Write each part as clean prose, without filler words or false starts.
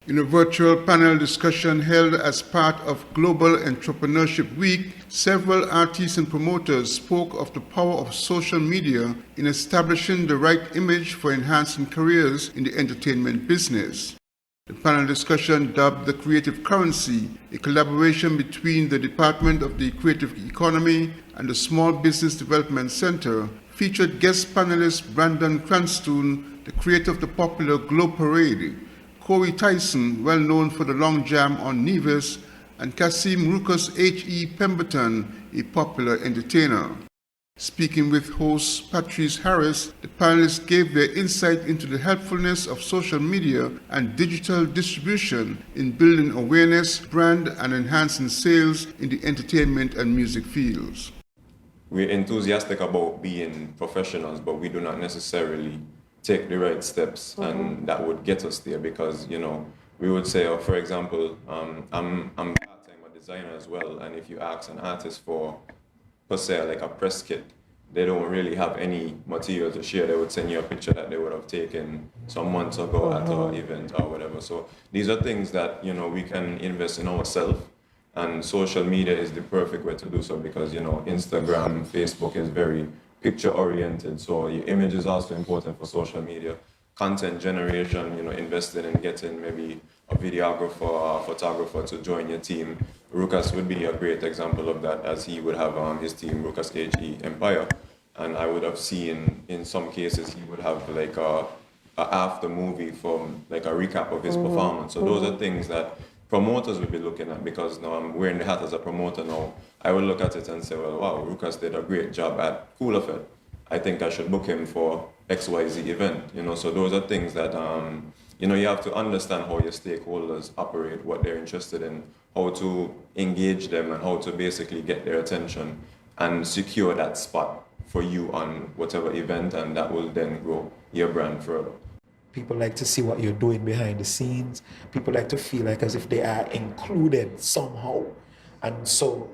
In a virtual panel discussion held as part of Global Entrepreneurship Week, several artists and promoters spoke of the power of social media in establishing the right image for enhancing careers in the entertainment business. The panel discussion, dubbed the Creative Currency, a collaboration between the Department of the Creative Economy and the Small Business Development Center, featured guest panelist Brandon Cranstoun, the creator of the popular Glow Parade, Corey Tyson, well known for the long jam on Nevis, and Kasim Ruckus H.E. Pemberton, a popular entertainer. Speaking with host Patrice Harris, the panelists gave their insight into the helpfulness of social media and digital distribution in building awareness, brand, and enhancing sales in the entertainment and music fields. We're enthusiastic about being professionals, but we do not necessarily take the right steps, and that would get us there because, we would say, for example, I'm part-time a designer as well, and if you ask an artist for, per se, like a press kit, they don't really have any material to share. They would send you a picture that they would have taken some months ago at an event or whatever. So these are things that, we can invest in ourselves, and social media is the perfect way to do so because, Instagram, Facebook is very picture-oriented, so your image is also important for social media. Content generation, investing in getting maybe a videographer or a photographer to join your team. Ruckus would be a great example of that, as he would have his team, Ruckus HE Empire, and I would have seen in some cases he would have like a after movie from like a recap of his performance. So those are things that promoters will be looking at because now I'm wearing the hat as a promoter now. I will look at it and say, well, wow, Ruckus did a great job at Coolafed. I think I should book him for XYZ event, So those are things that, you have to understand how your stakeholders operate, what they're interested in, how to engage them and how to basically get their attention and secure that spot for you on whatever event, and that will then grow your brand further. People like to see what you're doing behind the scenes. People like to feel like as if they are included somehow. And so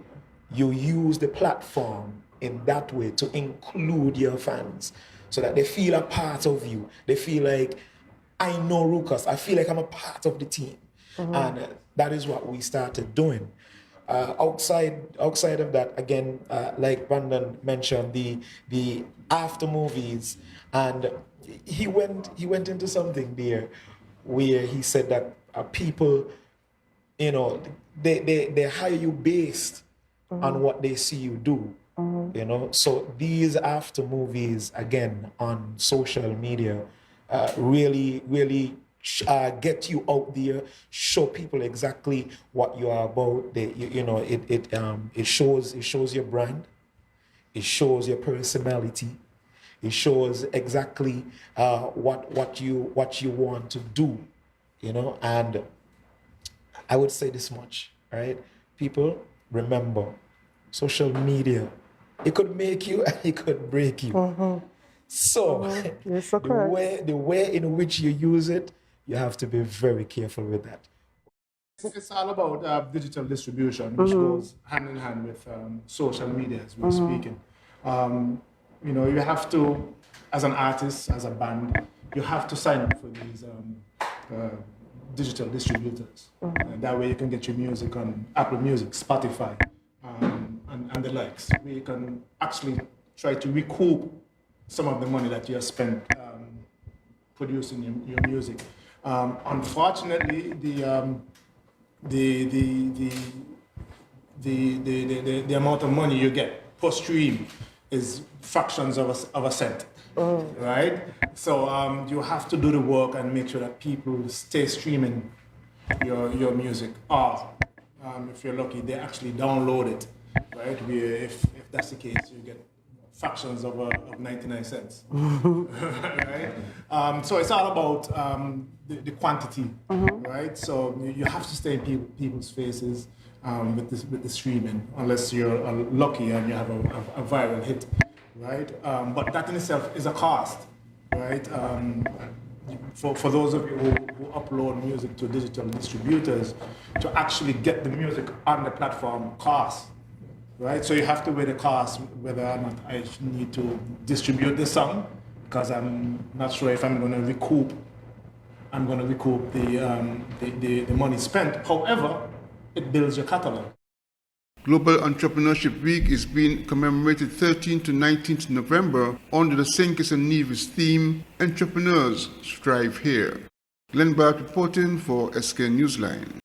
you use the platform in that way to include your fans so that they feel a part of you. They feel like, I know Ruckus. I feel like I'm a part of the team. And that is what we started doing. Outside of that, again, like Brandon mentioned, the after movies, and he went into something there where he said that people, they hire you based on what they see you do. So these after movies, again, on social media, really get you out there, show people exactly what you are about. It shows your brand, it shows your personality, it shows exactly what you want to do, And I would say this much, right? People, remember, social media, it could make you and it could break you. So Yes, so the way in which you use it, you have to be very careful with that. It's all about digital distribution, which goes hand in hand with social media, as we're speaking. You have to, as an artist, as a band, you have to sign up for these digital distributors. And that way you can get your music on Apple Music, Spotify, and the likes, where you can actually try to recoup some of the money that you have spent producing your music. Unfortunately, the amount of money you get per stream is fractions of a cent, right? So you have to do the work and make sure that people stay streaming your music, or if you're lucky, they actually download it, right? If that's the case, you get fractions of 99 cents, right? So it's all about the quantity, right? So you have to stay in people's faces with the streaming, unless you're lucky and you have a viral hit, right? But that in itself is a cost, right? For those of you who upload music to digital distributors, to actually get the music on the platform costs. Right, so you have to weigh the cost, whether or not I need to distribute the song, because I'm not sure if I'm going to recoup I'm going to recoup the money spent. However, it builds your catalog. Global Entrepreneurship Week is being commemorated 13th to 19th November under the Sankis and Nevis theme, Entrepreneurs Strive Here. Glenn Bart reporting for SK Newsline.